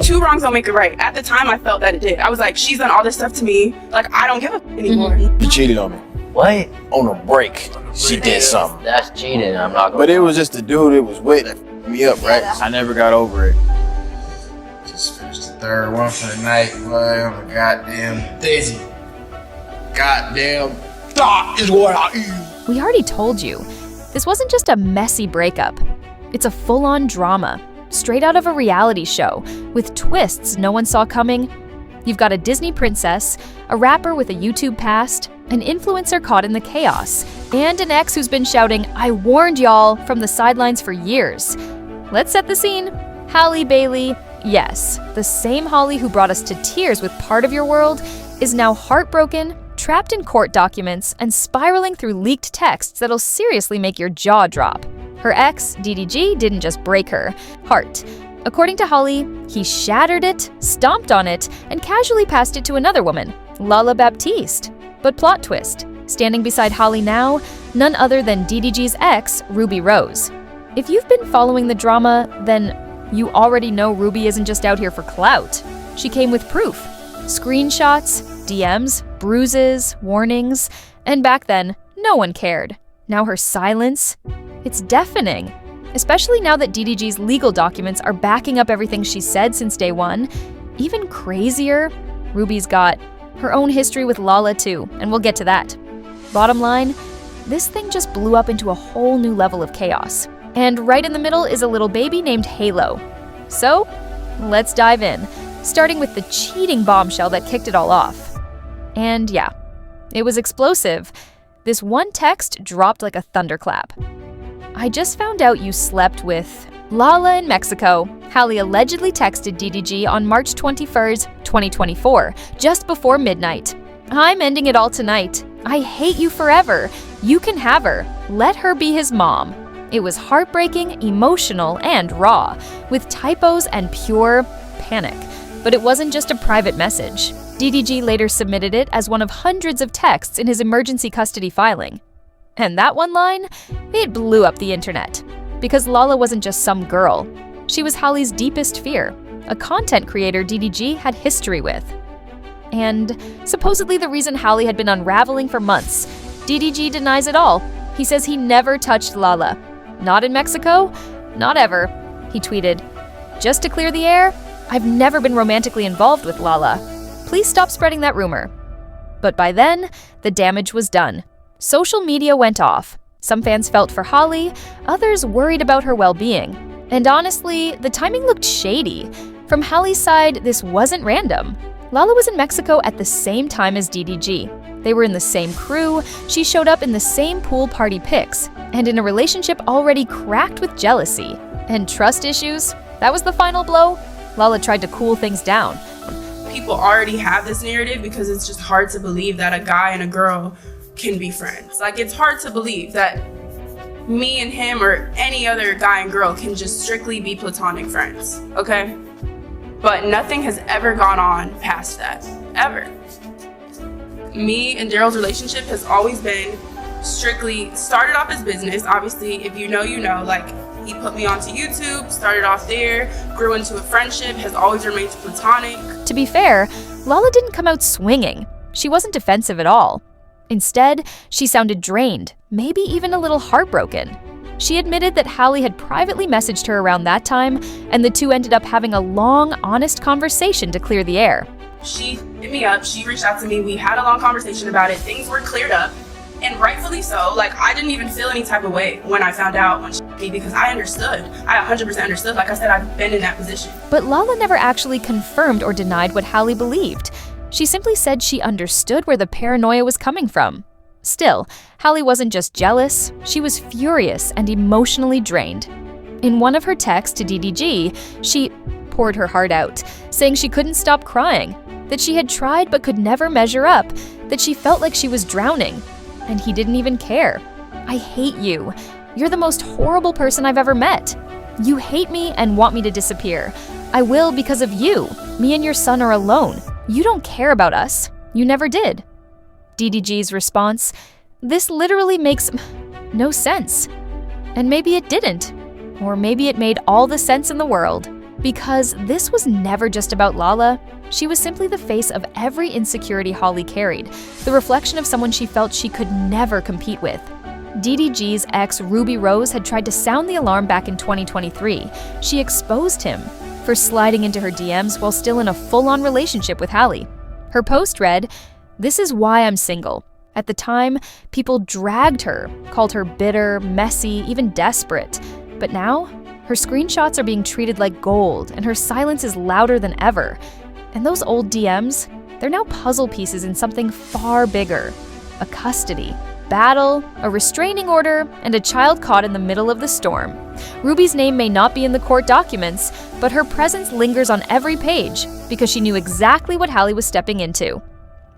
two wrongs don't make it right. At the time, I felt that it did. I was like, she's done all this stuff to me. Like, I don't give a anymore. You cheated on me. What? On a break. She did something. That's cheating. I'm not gonna. But it was just the dude it was with that f***ed me up, right? I never got over it. Just finished the third one for the night, boy. I'm a goddamn dizzy. Goddamn, that is what I eat. We already told you, this wasn't just a messy breakup. It's a full-on drama, straight out of a reality show, with twists no one saw coming. You've got a Disney princess, a rapper with a YouTube past, an influencer caught in the chaos, and an ex who's been shouting, "I warned y'all," from the sidelines for years. Let's set the scene. Halle Bailey, yes, the same Holly who brought us to tears with Part of Your World, is now heartbroken, trapped in court documents, and spiraling through leaked texts that'll seriously make your jaw drop. Her ex, DDG, didn't just break her heart. According to Holly, he shattered it, stomped on it, and casually passed it to another woman, Lala Baptiste. But plot twist, standing beside Holly now, none other than DDG's ex, Rubi Rose. If you've been following the drama, then you already know Rubi isn't just out here for clout. She came with proof. Screenshots, DMs, bruises, warnings, and back then, no one cared. Now her silence, it's deafening. Especially now that DDG's legal documents are backing up everything she said since day one. Even crazier, Rubi's got her own history with Lala too, and we'll get to that. Bottom line, this thing just blew up into a whole new level of chaos. And right in the middle is a little baby named Halo. So, let's dive in, starting with the cheating bombshell that kicked it all off. And yeah, it was explosive. This one text dropped like a thunderclap. "I just found out you slept with Lala in Mexico." Halle allegedly texted DDG on March 21st, 2024, just before midnight. "I'm ending it all tonight. I hate you forever. You can have her. Let her be his mom." It was heartbreaking, emotional, and raw, with typos and pure panic. But it wasn't just a private message. DDG later submitted it as one of hundreds of texts in his emergency custody filing. And that one line, it blew up the internet. Because Lala wasn't just some girl. She was Halle's deepest fear, a content creator DDG had history with. And supposedly the reason Halle had been unraveling for months. DDG denies it all. He says he never touched Lala. Not in Mexico, not ever. He tweeted, "Just to clear the air, I've never been romantically involved with Lala. Please stop spreading that rumor." But by then, the damage was done. Social media went off. Some fans felt for Halle, others worried about her well-being. And honestly, the timing looked shady. From Halle's side, this wasn't random. Lala was in Mexico at the same time as DDG. They were in the same crew, she showed up in the same pool party pics, and in a relationship already cracked with jealousy. And trust issues? That was the final blow? Lala tried to cool things down. People already have this narrative because it's just hard to believe that a guy and a girl can be friends. Like, it's hard to believe that me and him or any other guy and girl can just strictly be platonic friends, okay? But nothing has ever gone on past that, ever. Me and Daryl's relationship has always been strictly, started off as business. Obviously, if you know, you know, like, he put me onto YouTube, started off there, grew into a friendship, has always remained platonic. To be fair, Lala didn't come out swinging. She wasn't defensive at all. Instead, she sounded drained, maybe even a little heartbroken. She admitted that Halle had privately messaged her around that time, and the two ended up having a long, honest conversation to clear the air. She hit me up, she reached out to me, we had a long conversation about it, things were cleared up, and rightfully so. Like, I didn't even feel any type of way when I found out when she hit me, because I understood. I 100% understood. Like I said, I've been in that position. But Lala never actually confirmed or denied what Halle believed. She simply said she understood where the paranoia was coming from. Still, Halle wasn't just jealous, she was furious and emotionally drained. In one of her texts to DDG, she poured her heart out, saying she couldn't stop crying, that she had tried but could never measure up, that she felt like she was drowning, and he didn't even care. "I hate you. You're the most horrible person I've ever met. You hate me and want me to disappear. I will because of you. Me and your son are alone. You don't care about us. You never did." DDG's response, "This literally makes no sense." And maybe it didn't. Or maybe it made all the sense in the world. Because this was never just about Lala. She was simply the face of every insecurity Halle carried, the reflection of someone she felt she could never compete with. DDG's ex Rubi Rose had tried to sound the alarm back in 2023. She exposed him for sliding into her DMs while still in a full-on relationship with Halle. Her post read, "This is why I'm single." At the time, people dragged her, called her bitter, messy, even desperate. But now, her screenshots are being treated like gold, and her silence is louder than ever. And those old DMs, they're now puzzle pieces in something far bigger: a custody battle, a restraining order, and a child caught in the middle of the storm. Rubi's name may not be in the court documents, but her presence lingers on every page because she knew exactly what Halle was stepping into.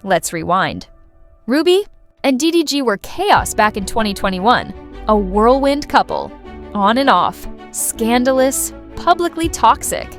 Let's rewind. Rubi and DDG were chaos back in 2021, a whirlwind couple, on and off, scandalous, publicly toxic.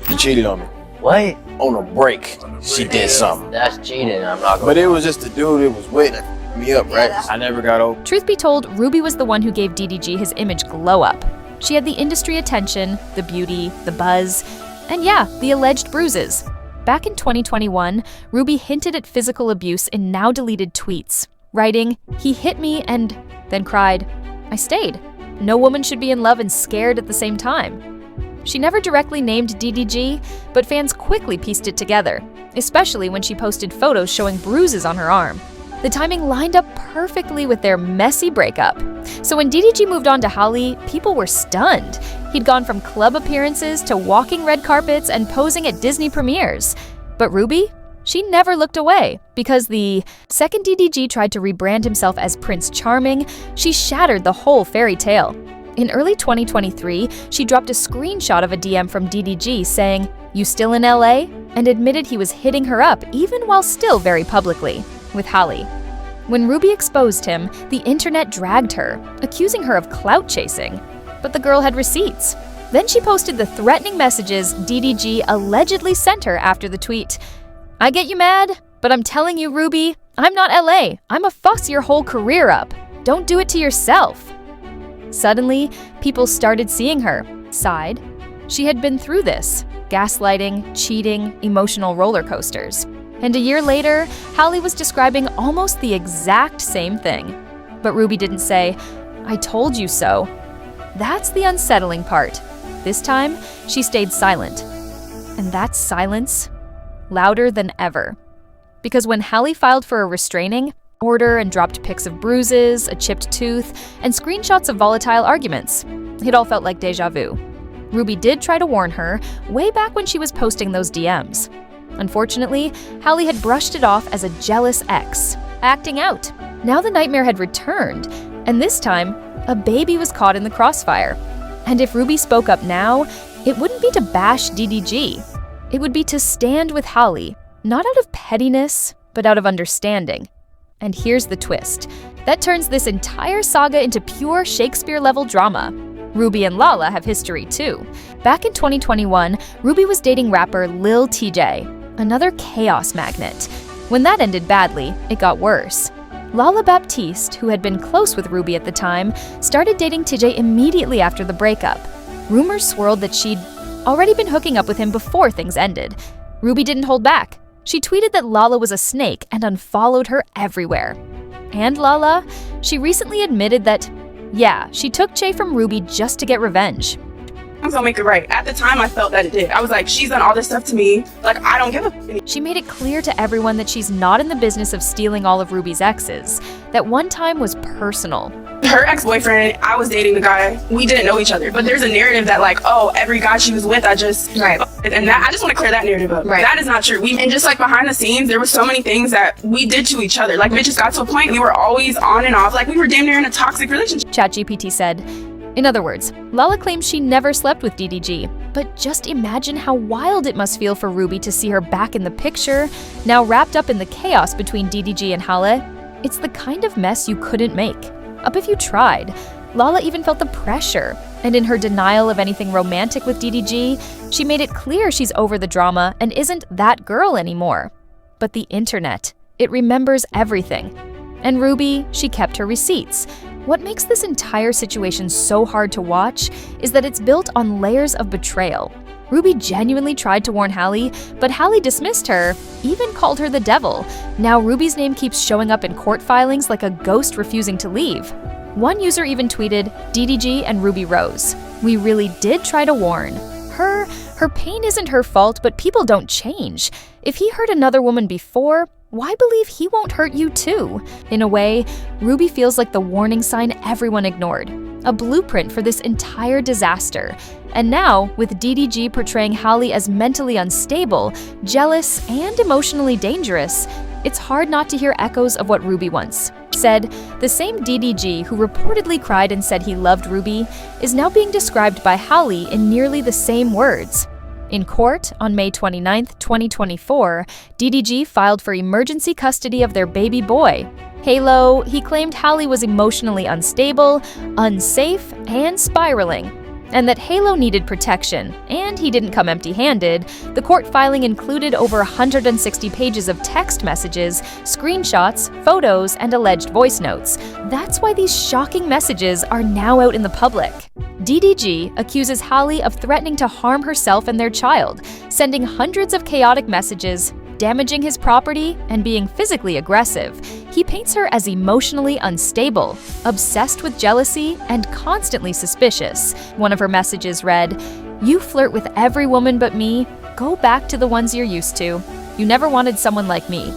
She cheated on me. What? On a break, she did something. That's cheating, I'm not gonna. But it was just the dude it was with that f***ed me up, right? I never got over. Truth be told, Rubi was the one who gave DDG his image glow up. She had the industry attention, the beauty, the buzz, and yeah, the alleged bruises. Back in 2021, Rubi hinted at physical abuse in now-deleted tweets, writing, "He hit me," and then cried, "I stayed. No woman should be in love and scared at the same time." She never directly named DDG, but fans quickly pieced it together, especially when she posted photos showing bruises on her arm. The timing lined up perfectly with their messy breakup. So when DDG moved on to Halle, people were stunned. He'd gone from club appearances to walking red carpets and posing at Disney premieres. But Rubi? She never looked away, because the second DDG tried to rebrand himself as Prince Charming, she shattered the whole fairy tale. In early 2023, she dropped a screenshot of a DM from DDG saying, "You still in LA?" and admitted he was hitting her up even while still very publicly with Halle. When Rubi exposed him, the internet dragged her, accusing her of clout chasing. But the girl had receipts. Then she posted the threatening messages DDG allegedly sent her after the tweet. "I get you mad, but I'm telling you, Rubi, I'm not LA. I'ma fuss your whole career up. Don't do it to yourself." Suddenly, people started seeing her side. She had been through this: gaslighting, cheating, emotional roller coasters. And a year later, Halle was describing almost the exact same thing. But Rubi didn't say, "I told you so." That's the unsettling part. This time, she stayed silent. And that silence, louder than ever. Because when Halle filed for a restraining order and dropped pics of bruises, a chipped tooth, and screenshots of volatile arguments, it all felt like deja vu. Rubi did try to warn her way back when she was posting those DMs. Unfortunately, Halle had brushed it off as a jealous ex, acting out. Now the nightmare had returned, and this time, a baby was caught in the crossfire. And if Rubi spoke up now, it wouldn't be to bash DDG. It would be to stand with Halle, not out of pettiness, but out of understanding. And here's the twist that turns this entire saga into pure Shakespeare-level drama. Rubi and Lala have history too. Back in 2021, Rubi was dating rapper Lil TJ, another chaos magnet. When that ended badly, it got worse. Lala Baptiste, who had been close with Rubi at the time, started dating TJ immediately after the breakup. Rumors swirled that she'd already been hooking up with him before things ended. Rubi didn't hold back. She tweeted that Lala was a snake and unfollowed her everywhere. And Lala, she recently admitted that, yeah, she took Che from Rubi just to get revenge. I'm gonna make it right. At the time, I felt that it did. I was like, she's done all this stuff to me. Like, I don't give a f. She made it clear to everyone that she's not in the business of stealing all of Rubi's exes. That one time was personal. Her ex-boyfriend, I was dating the guy. We didn't know each other. But there's a narrative that like, oh, every guy she was with, I just... Right. And that, I just want to clear that narrative up. Right. That is not true. And just like behind the scenes, there were so many things that we did to each other. Like, it just got to a point we were always on and off. Like, we were damn near in a toxic relationship. ChatGPT said, in other words, Lala claims she never slept with DDG. But just imagine how wild it must feel for Rubi to see her back in the picture, now wrapped up in the chaos between DDG and Halle. It's the kind of mess you couldn't make. Up if you tried. Lala even felt the pressure, and in her denial of anything romantic with DDG, she made it clear she's over the drama and isn't that girl anymore. But the internet, it remembers everything. And Rubi, she kept her receipts. What makes this entire situation so hard to watch is that it's built on layers of betrayal. Rubi genuinely tried to warn Halle, but Halle dismissed her, even called her the devil. Now Rubi's name keeps showing up in court filings like a ghost refusing to leave. One user even tweeted, DDG and Rubi Rose. We really did try to warn. Her pain isn't her fault, but people don't change. If he hurt another woman before, why believe he won't hurt you too? In a way, Rubi feels like the warning sign everyone ignored. A blueprint for this entire disaster. And now, with DDG portraying Halle as mentally unstable, jealous, and emotionally dangerous, it's hard not to hear echoes of what Rubi once said. The same DDG who reportedly cried and said he loved Rubi is now being described by Halle in nearly the same words. In court, on May 29, 2024, DDG filed for emergency custody of their baby boy. Halo, he claimed Halle was emotionally unstable, unsafe, and spiraling, and that Halo needed protection, and he didn't come empty-handed. The court filing included over 160 pages of text messages, screenshots, photos, and alleged voice notes. That's why these shocking messages are now out in the public. DDG accuses Halle of threatening to harm herself and their child, sending hundreds of chaotic messages, damaging his property, and being physically aggressive. He paints her as emotionally unstable, obsessed with jealousy, and constantly suspicious. One of her messages read, "You flirt with every woman but me. Go back to the ones you're used to. You never wanted someone like me."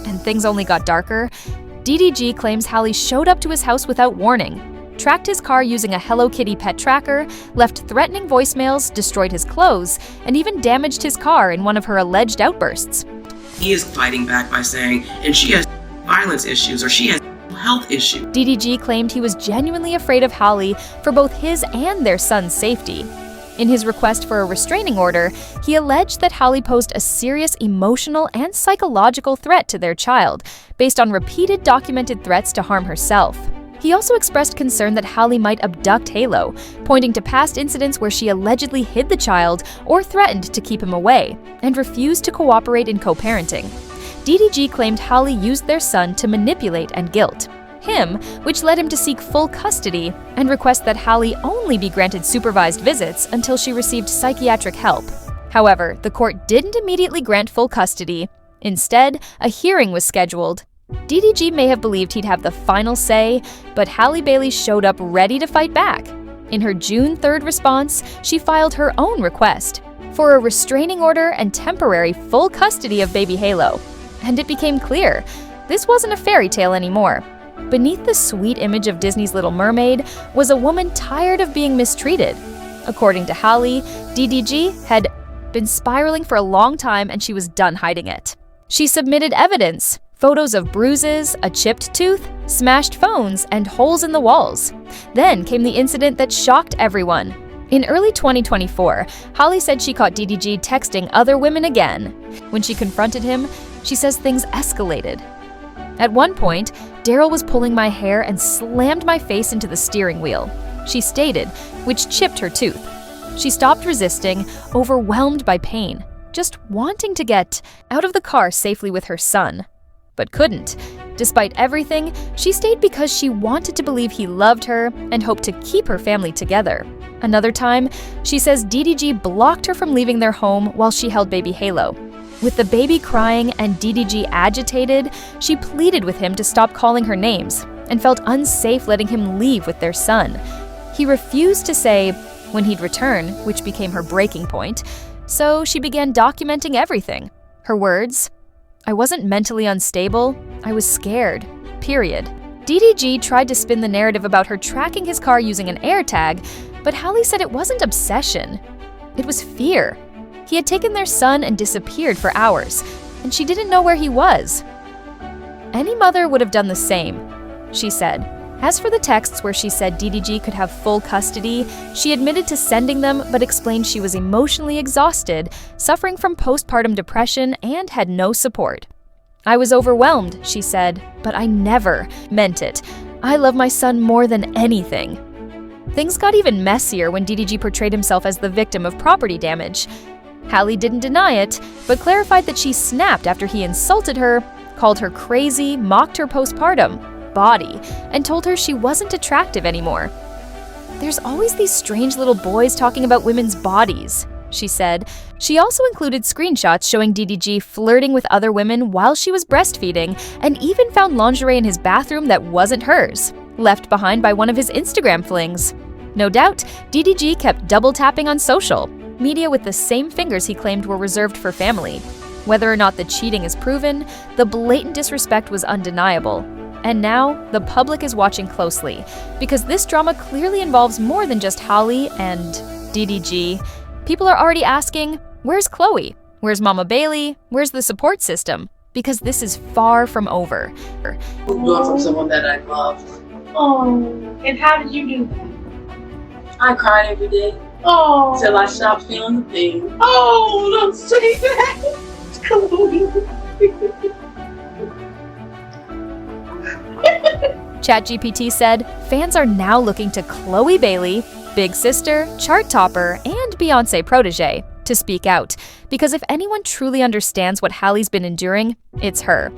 And things only got darker. DDG claims Halle showed up to his house without warning, tracked his car using a Hello Kitty pet tracker, left threatening voicemails, destroyed his clothes, and even damaged his car in one of her alleged outbursts. He is fighting back by saying, and she has violence issues or she has health issues. DDG claimed he was genuinely afraid of Halle for both his and their son's safety. In his request for a restraining order, he alleged that Halle posed a serious emotional and psychological threat to their child, based on repeated documented threats to harm herself. He also expressed concern that Halle might abduct Halo, pointing to past incidents where she allegedly hid the child or threatened to keep him away, and refused to cooperate in co-parenting. DDG claimed Halle used their son to manipulate and guilt him, which led him to seek full custody and request that Halle only be granted supervised visits until she received psychiatric help. However, the court didn't immediately grant full custody. Instead, a hearing was scheduled. DDG may have believed he'd have the final say, but Halle Bailey showed up ready to fight back. In her June 3rd response, she filed her own request for a restraining order and temporary full custody of baby Halo. And it became clear, this wasn't a fairy tale anymore. Beneath the sweet image of Disney's Little Mermaid was a woman tired of being mistreated. According to Halle, DDG had been spiraling for a long time and she was done hiding it. She submitted evidence. Photos of bruises, a chipped tooth, smashed phones, and holes in the walls. Then came the incident that shocked everyone. In early 2024, Halle said she caught DDG texting other women again. When she confronted him, she says things escalated. At one point, Daryl was pulling my hair and slammed my face into the steering wheel, she stated, which chipped her tooth. She stopped resisting, overwhelmed by pain, just wanting to get out of the car safely with her son. But couldn't. Despite everything, she stayed because she wanted to believe he loved her and hoped to keep her family together. Another time, she says DDG blocked her from leaving their home while she held baby Halo. With the baby crying and DDG agitated, she pleaded with him to stop calling her names and felt unsafe letting him leave with their son. He refused to say when he'd return, which became her breaking point, so she began documenting everything. Her words, "I wasn't mentally unstable, I was scared, period." DDG tried to spin the narrative about her tracking his car using an AirTag, but Halle said it wasn't obsession. It was fear. He had taken their son and disappeared for hours, and she didn't know where he was. Any mother would have done the same, she said. As for the texts where she said DDG could have full custody, she admitted to sending them but explained she was emotionally exhausted, suffering from postpartum depression, and had no support. "I was overwhelmed," she said, "but I never meant it. I love my son more than anything." Things got even messier when DDG portrayed himself as the victim of property damage. Halle didn't deny it, but clarified that she snapped after he insulted her, called her crazy, mocked her postpartum body, and told her she wasn't attractive anymore. There's always these strange little boys talking about women's bodies, she said. She also included screenshots showing DDG flirting with other women while she was breastfeeding, and even found lingerie in his bathroom that wasn't hers, left behind by one of his Instagram flings. No doubt, DDG kept double tapping on social media with the same fingers he claimed were reserved for family. Whether or not the cheating is proven, the blatant disrespect was undeniable. And now, the public is watching closely, because this drama clearly involves more than just Halle and DDG. People are already asking, where's Chloe? Where's Mama Bailey? Where's the support system? Because this is far from over. Moved on from someone that I loved. Oh, and how did you do that? I cried every day Oh, till I stopped feeling the pain. oh, don't say that. Chloe. ChatGPT said fans are now looking to Chloe Bailey, Big Sister, chart topper, and Beyoncé protege to speak out, because if anyone truly understands what Halle's been enduring, it's her.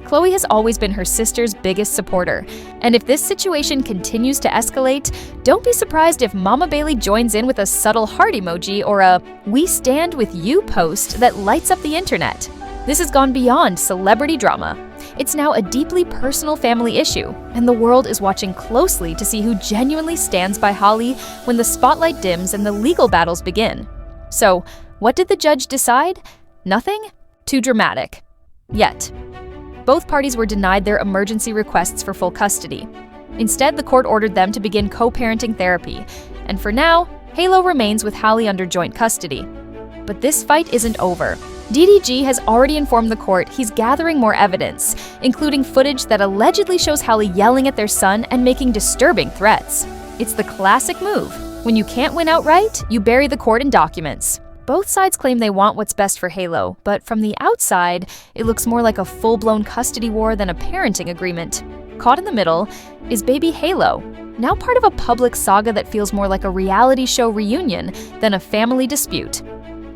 Chloe has always been her sister's biggest supporter, and if this situation continues to escalate, don't be surprised if Mama Bailey joins in with a subtle heart emoji or a "We stand with you" post that lights up the internet. This has gone beyond celebrity drama. It's now a deeply personal family issue, and the world is watching closely to see who genuinely stands by Halle when the spotlight dims and the legal battles begin. So, what did the judge decide? Nothing? Too dramatic. Yet. Both parties were denied their emergency requests for full custody. Instead, the court ordered them to begin co-parenting therapy, and for now, Halo remains with Halle under joint custody. But this fight isn't over. DDG has already informed the court he's gathering more evidence, including footage that allegedly shows Halle yelling at their son and making disturbing threats. It's the classic move. When you can't win outright, you bury the court in documents. Both sides claim they want what's best for Halo, but from the outside, it looks more like a full-blown custody war than a parenting agreement. Caught in the middle is baby Halo, now part of a public saga that feels more like a reality show reunion than a family dispute.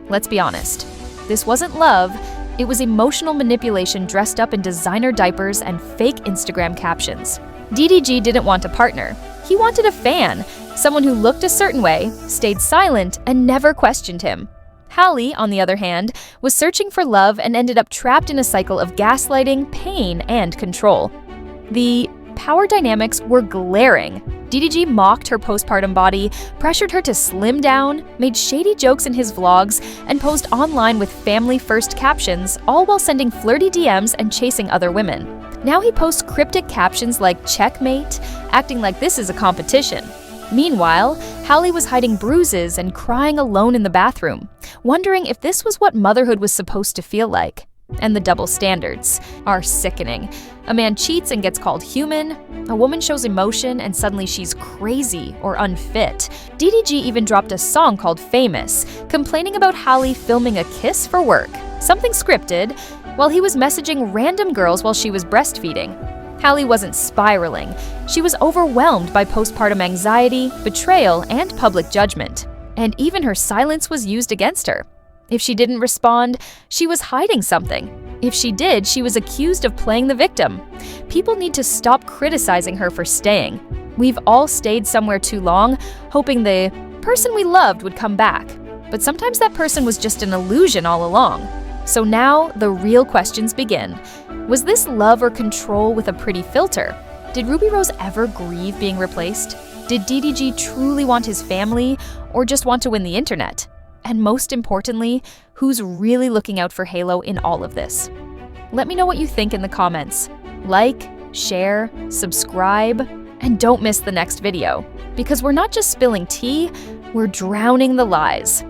Let's be honest. This wasn't love, it was emotional manipulation dressed up in designer diapers and fake Instagram captions. DDG didn't want a partner. He wanted a fan, someone who looked a certain way, stayed silent, and never questioned him. Halle, on the other hand, was searching for love and ended up trapped in a cycle of gaslighting, pain, and control. The power dynamics were glaring. DDG mocked her postpartum body, pressured her to slim down, made shady jokes in his vlogs, and posed online with family-first captions, all while sending flirty DMs and chasing other women. Now he posts cryptic captions like "checkmate," acting like this is a competition. Meanwhile, Halle was hiding bruises and crying alone in the bathroom, wondering if this was what motherhood was supposed to feel like. And the double standards are sickening. A man cheats and gets called human. A woman shows emotion and suddenly she's crazy or unfit. DDG even dropped a song called Famous, complaining about Halle filming a kiss for work, something scripted, while he was messaging random girls while she was breastfeeding. Halle wasn't spiraling. She was overwhelmed by postpartum anxiety, betrayal, and public judgment. And even her silence was used against her. If she didn't respond, she was hiding something. If she did, she was accused of playing the victim. People need to stop criticizing her for staying. We've all stayed somewhere too long, hoping the person we loved would come back. But sometimes that person was just an illusion all along. So now, the real questions begin. Was this love or control with a pretty filter? Did Rubi Rose ever grieve being replaced? Did DDG truly want his family, or just want to win the internet? And most importantly, who's really looking out for Halo in all of this? Let me know what you think in the comments. Like, share, subscribe, and don't miss the next video. Because we're not just spilling tea, we're drowning the lies.